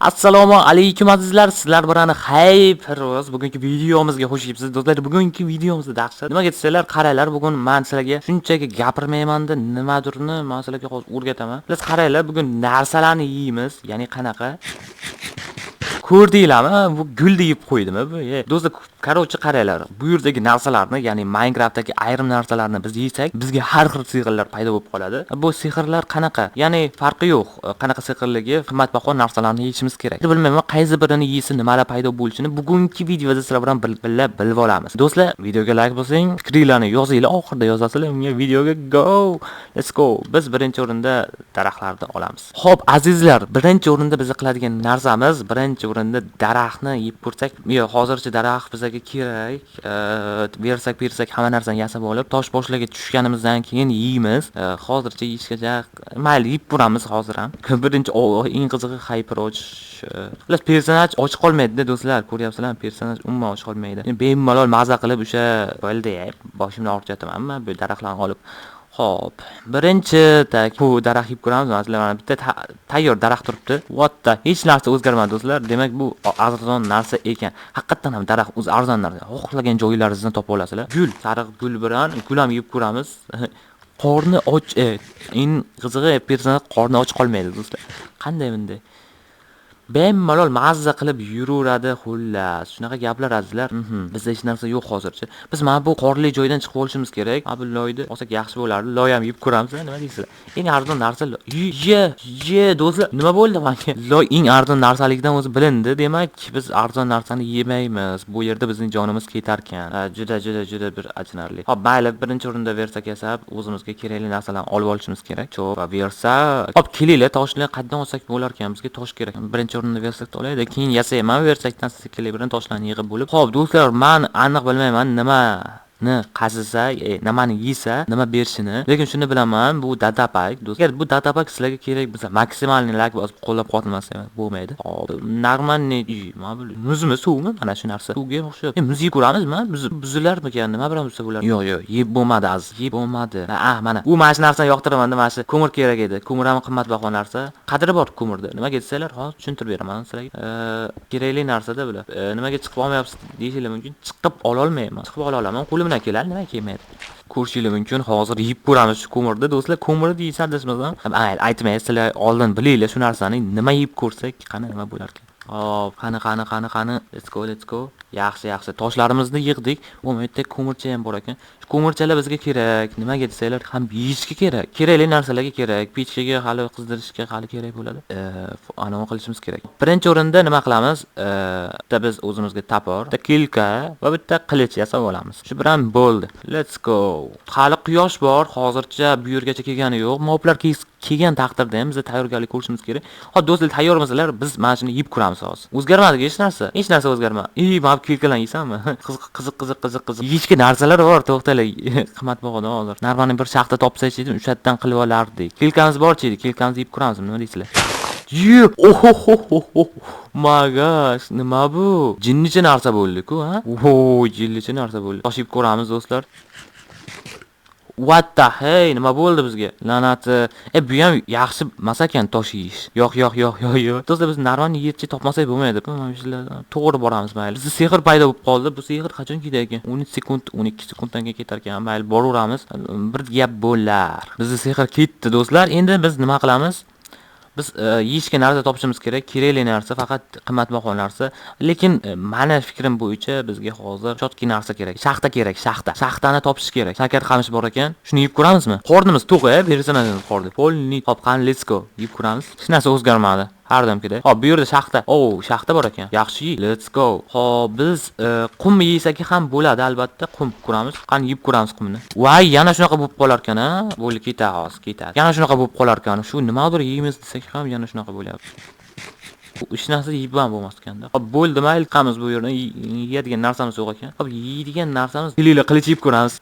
Assalomu alaykum azizlar, sizlar bilan Hayfiroz. Bugungi videomizga xush kelibsiz do'stlar. Bugungi videomizda dahshat. Nimaga desanglar, qaranglar, bugun men sizlarga shunchaki gapirmayman-da, nimadirni men sizlarga hozir o'rgataman. Biz qaranglar, bugun narsalarni yeymiz. Ya'ni qanaqa? Ko'rdinglarmi? Bu gulni yeb qo'ydimi bu? Do'stlar, qarovchi qaranglar. Bu yerdagi narsalarni, ya'ni Minecraftdagi ayrim narsalarni biz yesak, bizga har xil sehrlar paydo bo'lib qoladi. Bu sehrlar qanaqa? Ya'ni farqi yo'q. Qanaqa sehrligi, qimmatbaho narsalarni yeyishimiz kerak. Bilmayman, qaysi birini yeysa nimalar paydo bo'lishini bugungi videoda sizlar bilan bilib olamiz. Do'stlar, videoga like bosing, fikringizni yozinglar, oxirida yozasizlar. Unga videoga go. Let's go. Biz birinchi o'rinda daraxtlarni olamiz. Xo'p, azizlar, birinchi o'rinda biz qiladigan narsamiz, birinchi o'rinda daraxtni yeb ko'rsak, hozircha daraxt bizga kerak. Bersak hamma narsani yasab olib, tosh boshlarga tushganimizdan keyin yeymiz. Hozircha yeyishga mayli yeb ko'ramiz hozir ham. Birinchi eng qizig'i Hyperoach. Personaj och qolmaydi do'stlar, ko'ryapsizlar, personaj umuman och qolmaydi. Bemalol maza qilib o'sha bo'ldi, boshimni og'ritaman bu daraxtlarni olib. Xo'p, birinchi bu daraxt yeb ko'ramiz. Masalan, mana bitta tayyor daraxt turibdi. What the, hech narsa o'zgarmadi do'stlar. Demak, bu arzon narsa ekan. Haqiqatan ham daraxt o'z arzon narsa. Xohlagan joylaringizni topib olasizlar. Gul, sariq gul bilan gul ham yeb ko'ramiz. Qorni och, eng qizig'i personaj qorni och qolmaydi do'stlar. Qanday bunday? Bemalol mazza qilib yuraveradi, xullas. Shunaqa gaplar azizlar. Bizda hech narsa yo'q hozircha. Biz mana bu qorli joydan chiqib olishimiz kerak. Bu loyni olsak yaxshi bo'lardi. Loy ham yeb ko'ramiz, nima deysizlar? Eng arzon narsa do'stlar. Nima bo'ldi menga? Loy eng arzon narsaligidan o'zi bilindi. Demak, biz arzon narsani yemaymiz. Bu yerda bizning jonimiz ketar ekan. Juda bir achinarli. Hop, mayli, birinchi o'rinda versak yasab, o'zimizga kerakli narsalarni olib olishimiz kerak. Cho'p va versak. Hop, kelinglar, toshni qayerdan olsak bo'lar ekan? Bizga tosh kerak. Birinchi o'rinda versak olaydi, keyin yasayman, versakdan sekilib bilan toshlarni yig'ib bo'lib. Xo'p, do'stlar, men aniq bilmayman nimani qazisa, nimani yesa, nima berishini. Lekin shuni bilaman, bu datapak. Do'stlar, bu datapak sizlarga kerak bo'lsa, maksimalni like bosib qo'llab-quvvatlamasak bo'lmaydi. Hop, normalniy, mana bu muzmi, suvmi? Mana shu narsa. Suvga o'xshab. Muz yeb ko'ramizmi? Buzilarmikan? Nima bilan bo'lsa bo'ladi? Yo'q, yeb bo'lmadi aziz. Yeb bo'lmadi. Mana. U mana shu narsani yoqtiraman, mana shu ko'mir kerak edi. Ko'mir ham qimmatbaho narsa. Qadri bor ko'mirda. Nimaga desanglar, hozir tushuntirib beraman sizlarga. Kerakli narsada bular. Nimaga chiqib olmayapsiz deyishinglar mumkin. Chiqib ola olmayman. Chiqib ola olaman. Qo'limdan keladi, nima kelmaydi. Ko'rishingiz mumkin. Hozir yeb ko'ramiz shu ko'mirda. Do'stlar, ko'mirni yeysan desmasam, aytmaysiz, sizlar oldin bilinglar shu narsani. Nima yeb ko'rsak, qani nima bo'lar ekan. Hop, qani. Let's go. Yaxshi. Toshlarimizni yig'dik. Bu yerda ko'mircha ham bor ekan. Shu ko'mirchalar bizga kerak. Nimaga desanglar, ham yeyishga kerak. Kerakli narsalarga kerak. Pechkaga hali qizdirishga hali kerak bo'ladi. Anavi qilishimiz kerak. Birinchi o'rinda nima qilamiz? Bitta biz o'zimizga tapor, bitta kilka va bitta qilich yasab olamiz. Shu bilan bo'ldi. Let's go. Hali quyosh bor. Hozircha bu yergacha kelgani yo'q. Moblar kelgan taqdirda ham biz tayyorgarlik ko'rishimiz kerak. Hop, do'stlar, tayyormisizlar? Biz mana shuni yeb ko'ramiz hozir. O'zgarmadi hech narsa. Hech narsa o'zgarmadi. Mana kilkalan yeysanmi? Qiziq. Yeyishga narsalar bor, to'xtanglar. Qimmatbahodan hozir. Narvani bir shaxta topsak edi, o'shatdan qilib olardik. Kilkamiz borchi edi, kilkamizni yeb ko'ramiz, nima deysizlar? My gosh, nima bu? Jinnicha narsa bo'ldi-ku, ha? Jinnicha narsa bo'ldi. Tosh yeb ko'ramiz, do'stlar. What the hey, nima bo'ldi bizga? La'nati. Bu ham yaxshi emas ekan tosh yeyish. Yo'q. Do'stlar, biz narvani yercha topmasak bo'lmaydi. To'g'ri boramiz, mayli. Bizda sehr paydo bo'lib qoldi. Bu sehr qachon ketadi ekan? 12 sekunddan keyin ketar ekan. Mayli, boraveramiz. Bir gap bo'lar. Bizda sehr ketdi, do'stlar. Endi biz nima qilamiz? Biz yeyishga narsa topishimiz kerak. Kerakli narsa, faqat qimmatbaho narsa. Lekin meni fikrim bo'yicha bizga hozir chotki narsa kerak. Shaxta kerak, shaxta. Shaxtani topish kerak. Shakar qamish bor ekan. Shuni yeb ko'ramizmi? Qornimiz to'q, personajimiz qordi. Polni. Hop, qani, let's go. Yeb ko'ramiz. Hech narsa o'zgarmadi. Har doimgidek. Hop, bu yerda shaxta. Shaxta bor ekan. Yaxshi, let's go. Hop, biz qum yesak ham bo'ladi, albatta. Qum ko'ramiz. Qani, yeb ko'ramiz qumni. Voy, yana shunaqa bo'lib qolar ekan, ha? Bo'ldi, ketadi. Yana shunaqa bo'lib qolar ekan. Shu nimadir yeymiz desak ham yana shunaqa bo'lyapti. Hech narsa yeb ham bo'lmas ekanda. Hop, bo'ldi, mayli, qamiz bu yerdan yeyadigan narsamiz yo'q ekan. Hop, yeydigan narsamiz kelinglar, qilich yeb ko'ramiz.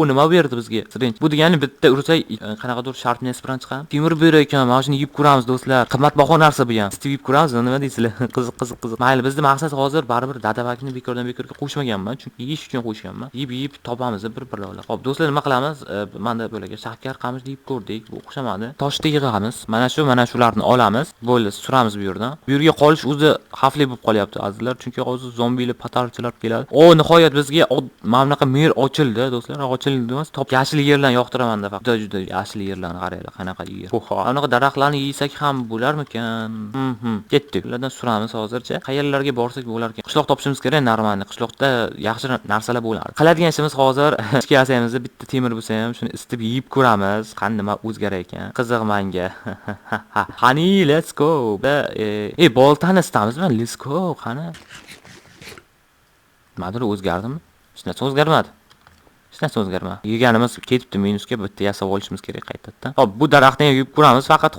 Nima berdi bizga? Sirinch. Bu degani bitta ursak, qanaqadir sharpness bilan chiqadi. Temir ber ekan, mana shuni yeb ko'ramiz, do'stlar. Qimmatbaho narsa bu ham. Yeb ko'ramiz, nima deysizlar? Qiziq. Mayli, bizning maqsad hozir baribir dadabakni bekorga qo'shmaganman, chunki yeyish uchun qo'shganman. Yeb topamiz bir-birlar. Hop, do'stlar, nima qilamiz? Menda bo'laga shakar qamish yeb ko'rdik. Bu o'xshamadi. Toshni yig'amiz. Mana shularni olamiz. Bo'ldi, suramiz bu yerda. yerdan. Bu yerga qolish o'zi xavfli bo'lib qolyapti azizlar, chunki hozir zombilar, patarchilar keladi. Nihoyat bizga mana bunaqa mer ochildi, do'stlar. Ochildi emas, top yashil yerlarni yoqtiraman-da faqat. Juda yashil yerlarni qaranglar, qanaqa yer. Anaqa daraxtlarni yeysak ham bo'larmikan? Ketdik. Ulardan suramiz hozircha. Qayerlarga borsak bo'larkan. Qishloq topishimiz kerak, normalni. Qishloqda yaxshi narsalar bo'ladi. Qiladigan ishimiz hozir ichki yasamizda bitta temir bo'lsa ham shuni isitib yeyib ko'ramiz. Qani nima o'zgarar ekan? Qiziq menga. Qani, let's go. Boltani istamizmi? Let's go. Qani. Nimadir o'zgardimi? Hech narsa o'zgarmadi. Hech narsa o'zgarmadi. Yeganimiz ketibdi minusga, bitta yasab olishimiz kerak qaytadan. Hop, bu daraxtni yeb ko'ramiz, faqat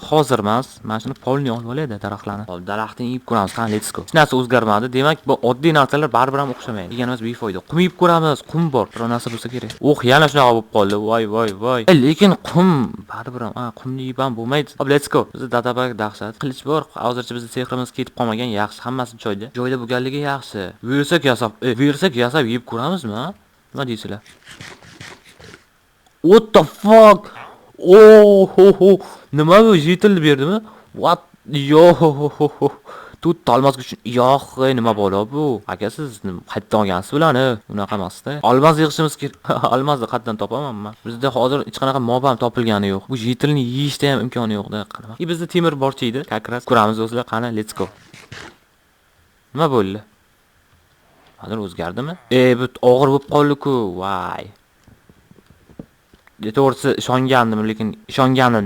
hozir emas. Mana shuni polni olib oladi daraxtlarni. Hop, daraxtni yeb ko'ramiz. Qani, let's go. Hech narsa o'zgarmadi. Demak, bu oddiy narsalar baribir ham o'xshamaydi. Yeganimiz befoyda. Qum yeb ko'ramiz. Qum bor. Bir narsa bo'lsa kerak. Yana shunaqa bo'lib qoldi. Voy. Lekin qum baribir ham, qumni yeb ham bo'lmaydi. Hop, let's go. Bizda databak dahshat. Qilich bor. Hozircha bizning sehrimiz ketib qolmagan, yaxshi. Hammasi joyda. Joyda bo'lganligi yaxshi. Buyursak yasab yeb ko'ramizmi? Nima deysizlar? What the fuck? Nima bu? Yetilib berdimi? What? Tut talmasga uchun yo'q, nima bo'lo bu? Aka, siz qayerdan olgansiz bularni? Unaqa emas-da. Olmaz yig'ishimiz kerak. Olmazni qayerdan topaman? Bizda hozir hech qanaqa mob ham topilgani yo'q. Bu yetilni yeyishda ham imkoni yo'q-da. Qanaqa? Bizda temir borchi edi. Kakras ko'ramiz do'stlar. Qani, let's go. Nima bo'ldi? Hozir o'zgardimi? Bu og'ir bo'lib qoldi-ku. Voy. To'g'risi ishongandim, lekin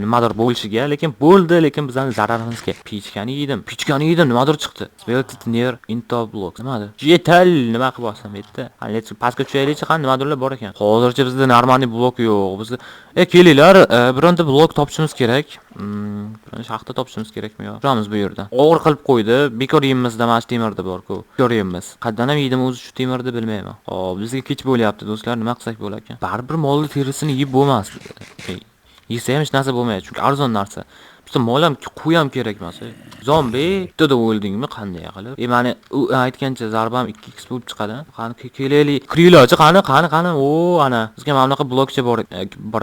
nimadir bo'lishiga, lekin bo'ldi, lekin bizning zararimizga. Pichkani yedim, nimadir chiqdi. Spelted near into block. Nimadir? Yetal, nima qilib olsam bitta. Qani, pastga tushaylik-chi, qani nimadirlar bor ekan. Hozircha bizda normal blok yo'q. Bizda kelinglar, bironta blok topishimiz kerak. Shaxta topishimiz kerakmi yo? Turamiz bu yerda. Og'ir qilib qo'ydi. Bekor yeyimizda mana shu temirda bor-ku. Bekor yeyimiz. Qaddan ham yedim o'zi shu temirda bilmayman. Hop, bizga kech bo'lyapti do'stlar, nima qilsak bo'lar ekan? Baribir molni terisini yeb bo'lmas. Yesa ham hech narsa bo'lmaydi, chunki arzon narsa. Bitta mol ham qo'y ham kerak emas. Zombi, bitta o'ldingmi, qanday qilib? Mani u aytgancha zarbam 2x bo'lib chiqadi. Qani kelaylik. Kirilochi qani. Ana. Bizga mana bunaqa blokcha bor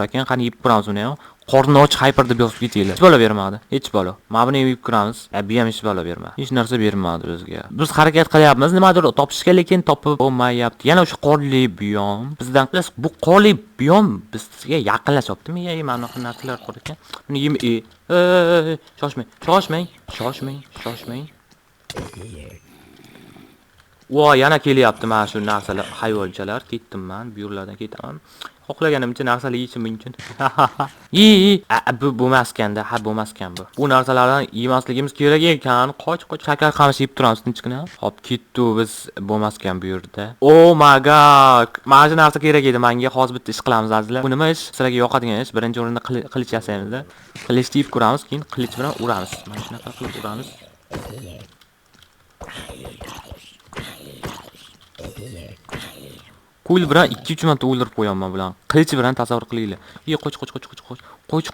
ekan. Qani yeb ko'ramiz uni ham. Qorni och hyper deb yozib ketinglar. Hech bola bermadi. Hech bola. Mana buni yeb ko'ramiz. Bu ham hech bola bermadi. Hech narsa bermadi bizga. Biz harakat qilyapmiz, nimadir topishga, lekin topib bo'lmayapti. Yana o'sha qorli biyom. Bizdan plus bu qorli biyom bizga yaqinlashyaptimi? Mana bunaqa narsalar bor ekan. Buni yem shoshmang. Yana kelyapti mana shu narsalar, hayvonchalar. Ketdim men, bu yerlardan ketaman. Xohlaganimcha narsalar yeyishim mumkin. Bu bo'lmaskanda, bo'lmaskan bu. Bu narsalardan yemasligimiz kerak ekan. Qoch shakar qamish yeb turamiz tinchgina. Hop, ketdi biz bo'lmaskan bu yerda. Oh my god. Mana shu narsa kerak edi menga. Hozir bitta ish qilamiz azizlar. Bu nima ish? Sizlarga yoqadigan ish. Birinchi o'rinda qilich yasaymiz-da. Qilichni yeb ko'ramiz, keyin qilich bilan uramiz. Mana shunaqa qilib uramiz. Qo'l bilan 2-3 marta o'ldirib qo'yaman bilan. Qilich bilan tasavvur qilinglar. Qoch.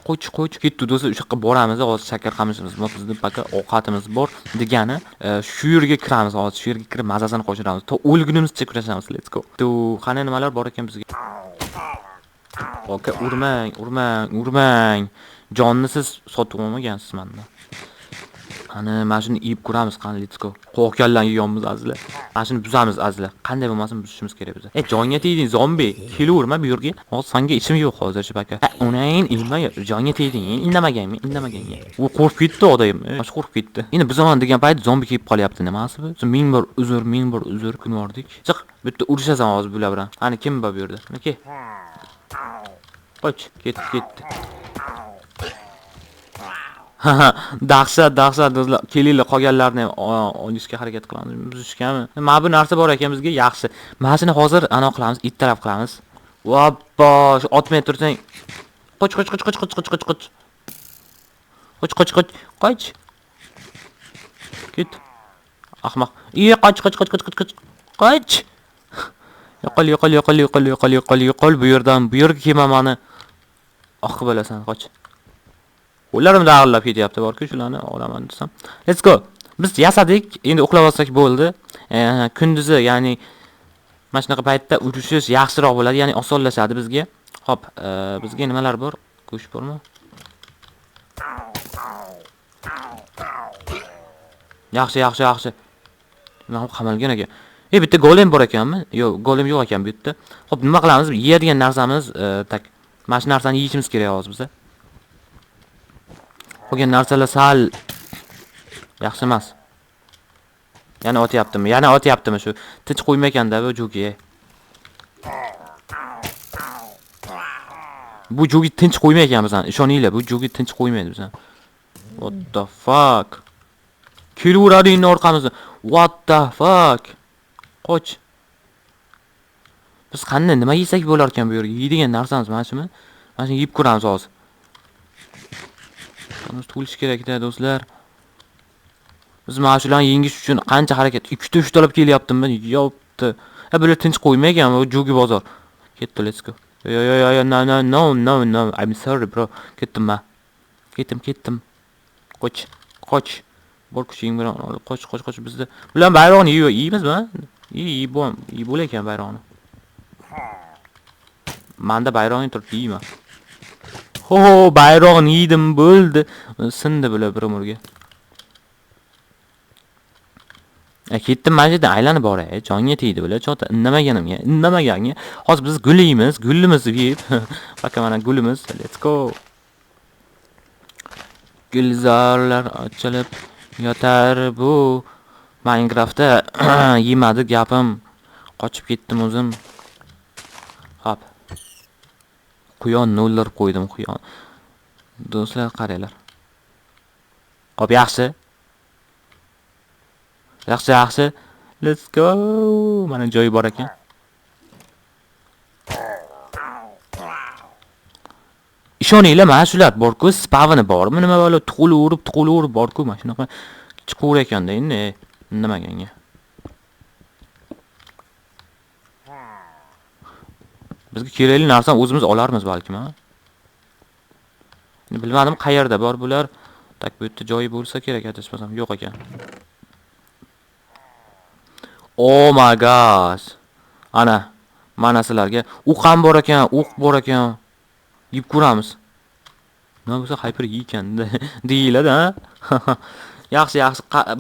Ketdi do'stlar, o'sha yoqqa boramiz. Hozir shakar qamishimiz bor, bizning paka ovqatimiz bor. Degani, shu yerga kiramiz, hozir shu yerga kirib mazasini qo'shiramiz. To o'lgunimizcha kurashamiz. Let's go. Qani nimalar bor ekan bizga? Oka, urmang. Jonni siz sotib olmagansiz mendan. Qani, mana shuni yeb ko'ramiz, qani, let's go. Qo'rqganlarga yeyamiz azizlar. Mana shuni buzamiz azizlar. Qanday bo'lmasin buzishimiz kerak biz. Jonga tegding, zombi. Kelaverma bu yerga. Hozir senga ishim yo'q hozircha paka. Unayn ilma, jonga tegding. Indamaganmi? U qo'rqib ketdi odam. Mana qo'rqib ketdi. Endi buzaman degan payt zombi kelib qolyapti, nimasi bu? Ming bor uzr kunvordik. Chiq, bitta urushasan hozir bular bilan. Qani kim bor bu yerda? Nima? Qoch, ketdi. Dahshat do'stlar. Kelinglar, qolganlarni ham olishga harakat qilamiz. Buzishgami? Mana bu narsa bor ekan bizga, yaxshi. Mana shuni hozir ana qilamiz, ittalab qilamiz. Voppa, shu otmay tursang. Qoch. Qoch. Ket. Ahmoq. Qoch. Yo'qol bu yerdan bu yerga kelmamani. Bo'lasan, qoch. Ularım dağılab ketyapti borku, shularni olaman desam. Let's go. Biz yasadik, endi uxlab olsak bo'ldi. Kunduzi, ya'ni mana shunaqa paytda urishish yaxshiroq bo'ladi, ya'ni osonlashadi bizga. Hop, bizga nimalar bor? Go'sht bormi? Yaxshi. Nima qamalgan ekan. Bitta golem bor ekanmi? Yo'q, golem yo'q ekan bu yerda. Xo'p, nima qilamiz? Yeyadigan narsamiz, tak. Mana shu narsani yeyishimiz kerak hozir bizga. Qolgan narsalar sal yaxshi emas. Yana otyaptimi shu? Tinch qo'ymaykanda bu jo'gi. Bu jo'gi tinch qo'ymaykan bizdan. Ishoninglar, bu jo'gi tinch qo'ymaydi bizdan. What the fuck? Kelaveradi endi orqamizdan. What the fuck? Qoch. Biz qanday nima yesak bo'lar ekan bu yerga? Yeydigan narsamiz mana shumi? Mana shuni yeb ko'ramiz hozir. Qani to'lish kerak-da do'stlar. Biz mana shularni yengish uchun qancha harakat 2 3 olib kelyaptimi? Yopti. Bular tinch qo'ymaygan bu jo'gi bozor. Ketdi, let's go. Yo, no. I'm sorry, bro. Ketdim. Qoch. Bor kuching bilan olib qoch bizda. Bular bayroqni yeymizmi? Bo'lar ekan bayroqni. Menda bayroqni turib yeyman. Ho, bayroqni yedim bo'ldi. Sindi bular bir umrga. Ketdim, mana yerda aylanib boray. Jonga tegdi bular. Chota indamaganga. Hozir biz gullimizni yeb. Bakka mana gulimiz. Let's go. Gulzorlar ochilib yotar bu Minecraftda yemadi gapim. Qochib ketdim o'zim. Hop. Quyon nollar qo'ydim, quyon. Do'stlar qaranglar. Hop, yaxshi. Let's go. Mana joyi bor ekan. Ishoninglar, mana shular bor-ku, spavni bormi? Nima bo'lib tuqulaverib bor-ku, mana shunaqa chiqaver ekanda endi. Nimaganga. Bizga kerakli narsani o'zimiz olarmiz balkim, ha? Bilmadim qayerda bor bular. Tak bu yerda joyi bo'lsa kerak, adashmasam. Yo'q ekan. Oh my gosh. Mana sizlarga o'q ham bor ekan. Yeb ko'ramiz. Nima bo'lsa hyper yeykanda deyiladi, ha? Yaxshi.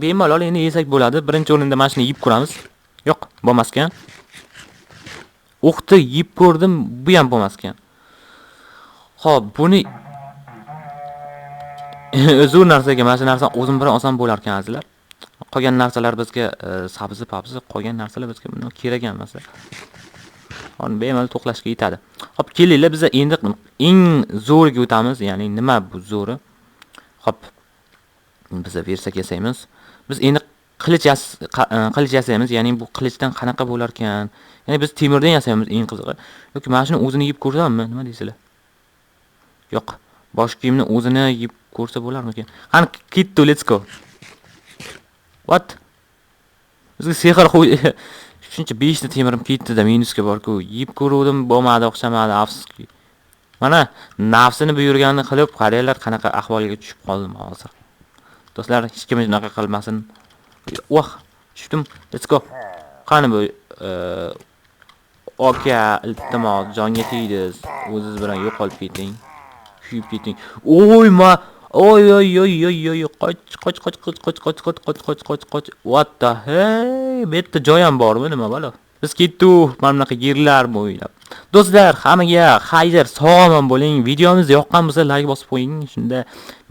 Bemalol endi yesak bo'ladi. Birinchi o'rinda mana shuni yeb ko'ramiz. Yo'q, bo'lmas ekan. O'qni yeb ko'rdim, bu ham bo'lmas ekan. Xo'p, buni o'zur narsaga mana shu narsani o'zim bilan olsam bo'lar ekan azizlar. Qolgan narsalar bizga sabzi, qolgan narsalar bizga buni kerak emas. Hozir bemalol to'qlashga yetadi. Xo'p, kelinglar biz endi eng zo'riga o'tamiz. Ya'ni nima bu zo'ri? Xo'p. Biz versak yasaymiz. Biz endi qilich yasaymiz. Ya'ni bu qilichdan qanaqa bo'lar ekan? Ya'ni biz temirdan yasaymiz eng qizig'i. Yoki mana shuni o'zini yeb ko'rsammi? Nima deysizlar? Yo'q. Bosh kiyimni o'zini yeb ko'rsa bo'larmikin? Qani ketdi, let's go. What? Bizga sehr qo'y. Shuncha 5 ta temirim ketdi-da, minusga bor-ku. Yeb ko'ruvdim, bo'lmadi, o'xshamadi, afsuski. Mana nafsini buyurganini qilib, qaranglar qanaqa ahvolga tushib qoldim hozir. Do'stlar, hech kim unaqa qilmasin. Tushdim. Let's go. Qani bu Oka, iltimos, jonga tegdiz. O'zingiz bilan yo'qolib keting. Kuyib keting. Oy, qoch. What the hey? Bitta joy ham bormi, nima balo? Biz ketdik, mana bunaqa yerlar bo'ylab. Do'stlar, hammaga xayr, sog' bo'ling. Videomiz yoqqan bo'lsa, like bosib qo'ying. Shunda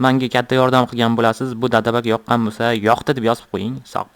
menga katta yordam qilgan bo'lasiz. Bu dadabaga yoqqan bo'lsa, yoqdi deb yozib qo'ying. Sog' bo'ling.